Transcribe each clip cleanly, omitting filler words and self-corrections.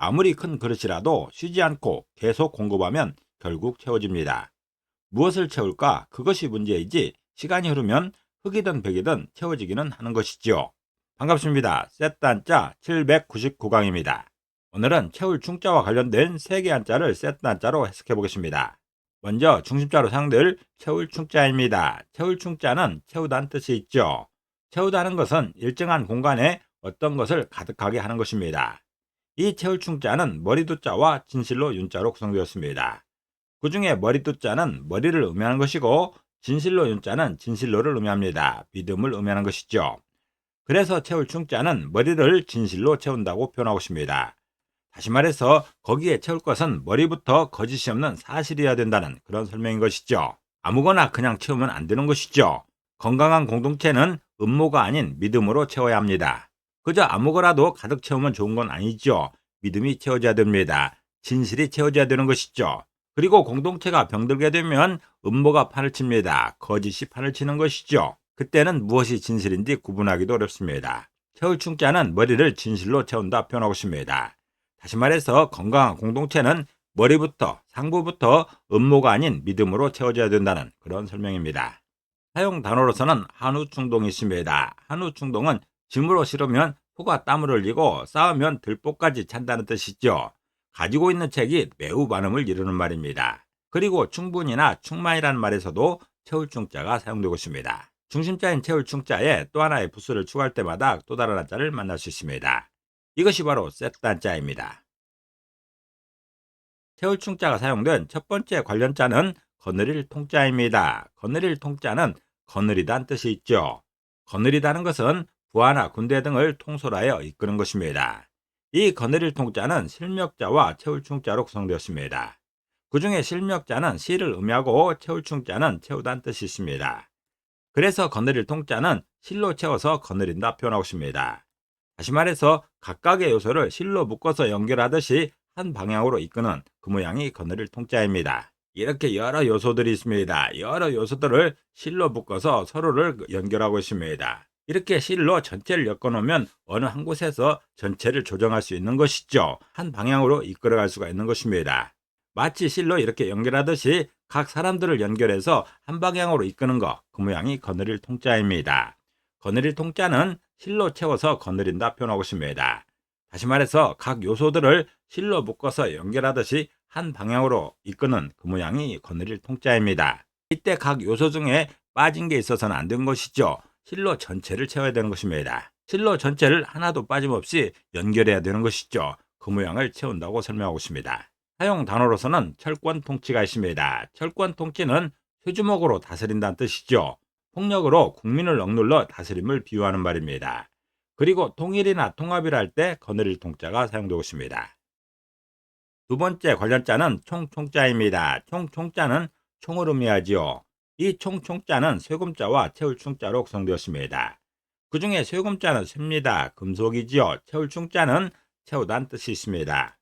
아무리 큰 그릇이라도 쉬지 않고 계속 공급하면 결국 채워집니다. 무엇을 채울까? 그것이 문제이지 시간이 흐르면 흙이든 벽이든 채워지기는 하는 것이지요. 반갑습니다. 세트 한자 799강입니다. 오늘은 채울 충자와 관련된 3개 한자를 세트 한자로 해석해 보겠습니다. 먼저 중심자로 사용될 채울 충자입니다. 채울 충자는 채우다는 뜻이 있죠. 채우다는 것은 일정한 공간에 어떤 것을 가득하게 하는 것입니다. 이 채울 충자는 머리두자와 진실로 윤자로 구성되었습니다. 그 중에 머리두자는 머리를 의미하는 것이고 진실로 윤자는 진실로를 의미합니다. 믿음을 의미하는 것이죠. 그래서 채울 충자는 머리를 진실로 채운다고 표현하고 있습니다. 다시 말해서 거기에 채울 것은 머리부터 거짓이 없는 사실이어야 된다는 그런 설명인 것이죠. 아무거나 그냥 채우면 안 되는 것이죠. 건강한 공동체는 음모가 아닌 믿음으로 채워야 합니다. 그저 아무거라도 가득 채우면 좋은 건 아니죠. 믿음이 채워져야 됩니다. 진실이 채워져야 되는 것이죠. 그리고 공동체가 병들게 되면 음모가 판을 칩니다. 거짓이 판을 치는 것이죠. 그때는 무엇이 진실인지 구분하기도 어렵습니다. 채울 충자는 머리를 진실로 채운다 표현하고 있습니다. 다시 말해서 건강한 공동체는 머리부터 상부부터 음모가 아닌 믿음으로 채워져야 된다는 그런 설명입니다. 사용 단어로서는 한우충동이 있습니다. 한우충동은 짐으로 실으면 소가 땀을 흘리고 싸우면 들보까지 찬다는 뜻이죠. 가지고 있는 책이 매우 많음을 이루는 말입니다. 그리고 충분이나 충만이라는 말에서도 채울충자가 사용되고 있습니다. 중심자인 채울충자에 또 하나의 부수를 추가할 때마다 또 다른 한자를 만날 수 있습니다. 이것이 바로 세트 한자입니다. 채울충자가 사용된 첫 번째 관련자는 거느릴 통자입니다. 거느릴 통자는 거느리다는 뜻이 있죠. 거느리다는 것은 부하나 군대 등을 통솔하여 이끄는 것입니다. 이 거느릴 통자는 실명자와 채울충자로 구성되었습니다. 그 중에 실명자는 실을 의미하고 채울충자는 채우다는 뜻이 있습니다. 그래서 거느릴 통자는 실로 채워서 거느린다 표현하고 있습니다. 다시 말해서 각각의 요소를 실로 묶어서 연결하듯이 한 방향으로 이끄는 그 모양이 거느릴 통자입니다. 이렇게 여러 요소들이 있습니다. 여러 요소들을 실로 묶어서 서로를 연결하고 있습니다. 이렇게 실로 전체를 엮어놓으면 어느 한 곳에서 전체를 조정할 수 있는 것이죠. 한 방향으로 이끌어갈 수가 있는 것입니다. 마치 실로 이렇게 연결하듯이 각 사람들을 연결해서 한 방향으로 이끄는 것, 그 모양이 거느릴 통자입니다. 거느릴 통자는 실로 채워서 거느린다 표현하고 있습니다. 다시 말해서 각 요소들을 실로 묶어서 연결하듯이 한 방향으로 이끄는 그 모양이 거느릴 통자입니다. 이때 각 요소 중에 빠진 게 있어서는 안 되는 것이죠. 실로 전체를 채워야 되는 것입니다. 실로 전체를 하나도 빠짐없이 연결해야 되는 것이죠. 그 모양을 채운다고 설명하고 있습니다. 사용 단어로서는 철권 통치가 있습니다. 철권 통치는 쇠주먹으로 다스린다는 뜻이죠. 폭력으로 국민을 억눌러 다스림을 비유하는 말입니다. 그리고 통일이나 통합이라 할 때 거느릴 통자가 사용되고 있습니다. 두 번째 관련자는 총총자입니다. 총총자는 총을 의미하지요. 이 총총자는 쇠금자와 채울충자로 구성되었습니다. 그 중에 쇠금자는 쇠입니다. 금속이지요. 채울충자는 채우다는 뜻이 있습니다.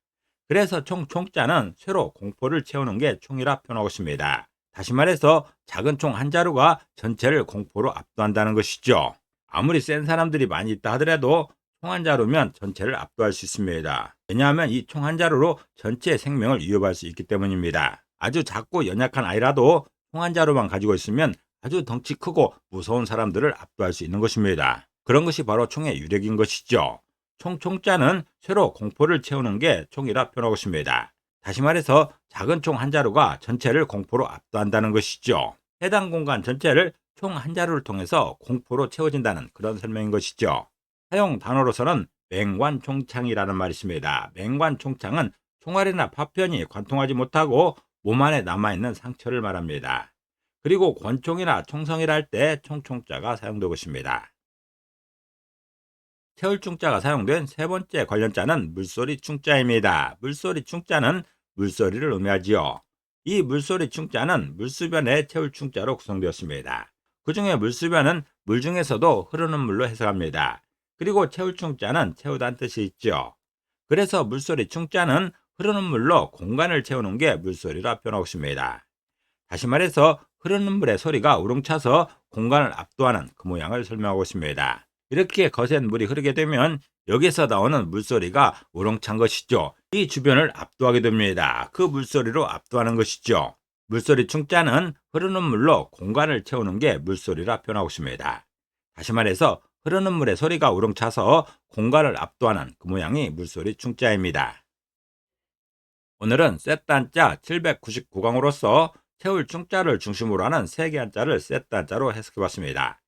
그래서 총총자는 쇠로 공포를 채우는 게 총이라 표현하고 있습니다. 다시 말해서 작은 총 한 자루가 전체를 공포로 압도한다는 것이죠. 아무리 센 사람들이 많이 있다 하더라도 총 한 자루면 전체를 압도할 수 있습니다. 왜냐하면 이 총 한 자루로 전체의 생명을 위협할 수 있기 때문입니다. 아주 작고 연약한 아이라도 총 한 자루만 가지고 있으면 아주 덩치 크고 무서운 사람들을 압도할 수 있는 것입니다. 그런 것이 바로 총의 유력인 것이죠. 총총자는 쇠로 공포를 채우는 게 총이라 표현하고 있습니다. 다시 말해서 작은 총 한 자루가 전체를 공포로 압도한다는 것이죠. 해당 공간 전체를 총 한 자루를 통해서 공포로 채워진다는 그런 설명인 것이죠. 사용 단어로서는 맹관총창이라는 말이 있습니다. 맹관총창은 총알이나 파편이 관통하지 못하고 몸 안에 남아있는 상처를 말합니다. 그리고 권총이나 총성이라 할 때 총총자가 사용되고 있습니다. 채울충자가 사용된 세 번째 관련자는 물소리 충자입니다. 물소리 충자는 물소리를 의미하지요. 이 물소리 충자는 물수변의 채울충자로 구성되었습니다. 그 중에 물수변은 물 중에서도 흐르는 물로 해석합니다. 그리고 채울충자는 채우다는 뜻이 있죠. 그래서 물소리 충자는 흐르는 물로 공간을 채우는 게 물소리라 표현하고 있습니다. 다시 말해서 흐르는 물의 소리가 우렁차서 공간을 압도하는 그 모양을 설명하고 있습니다. 이렇게 거센 물이 흐르게 되면 여기서 나오는 물소리가 우렁찬 것이죠. 이 주변을 압도하게 됩니다. 그 물소리로 압도하는 것이죠. 물소리 충자는 흐르는 물로 공간을 채우는 게 물소리라 표현하고 있습니다. 다시 말해서 흐르는 물의 소리가 우렁차서 공간을 압도하는 그 모양이 물소리 충자입니다. 오늘은 셋단자 799강으로서 채울 충자를 중심으로 하는 세개 한자를 셋단자로 해석해 봤습니다.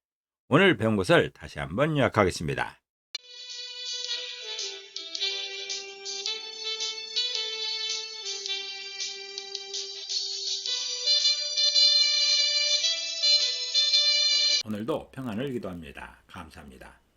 오늘 배운 것을 다시 한번 요약하겠습니다. 오늘도 평안을 기도합니다. 감사합니다.